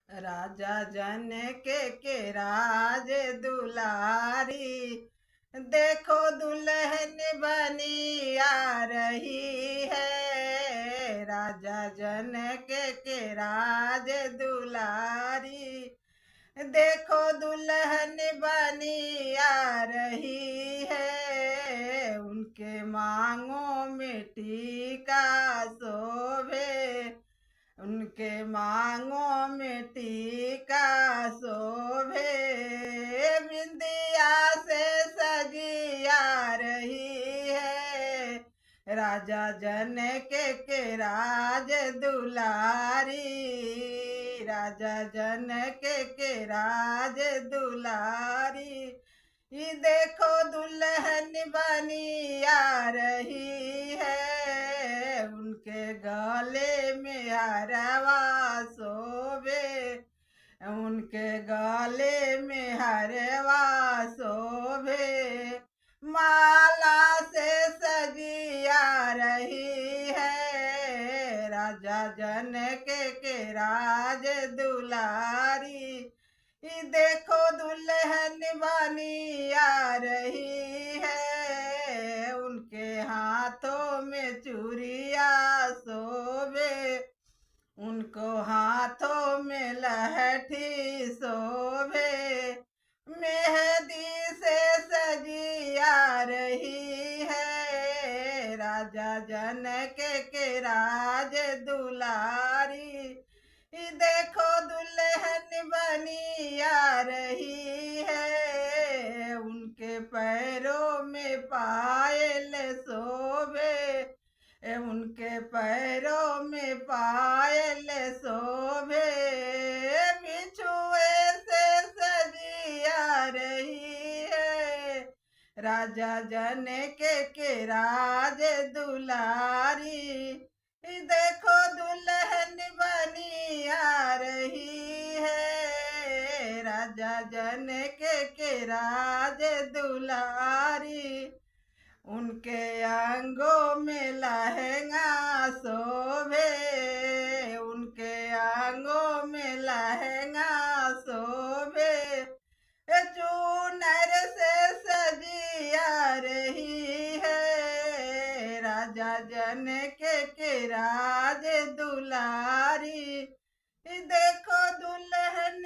राजा जनके राज दुलारी, देखो दुल्हन बनी आ रही है। राजा जनके राज दुलारी, देखो दुल्हन बनी आ रही है। उनके मांगों में टीका शोभे, उनके मांगों में टीका शोभे। बिंदिया से सजी आ रही है। राजा जनके राज दुलारी, राजा जनके राज दुलारी, ये देखो दुल्हन बनी आ रही है। उनके गले में हरवा शोभे, उनके गले में हरवा शोभे। माला से सजी आ रही है। राजा जनके राज दुलारी, ये देखो दुल्हन बनी आ रही है। उनके हाथों में चूड़िया शोभे, उनको हाथों में लहठी शोभे। मेहंदी से सजी आ रही है। राजा जनके राज दुलारी, देखो दुल्हन बनी आ रही है। उनके पैरों में पायल शोभे, उनके पैरों में पायल शोभे। बिछुए से सजी आ रही है। राजा जनके राज दुलारी, देखो दुल्हन बनी आ रही है। राजा जनके राज दुलारी, उनके अंगों में लहंगा शोभे, उनके अंगों में लहंगा शोभे। चूनर से सजी आ रही है। राजा जनके राज दुलारी, देखो दुल्हन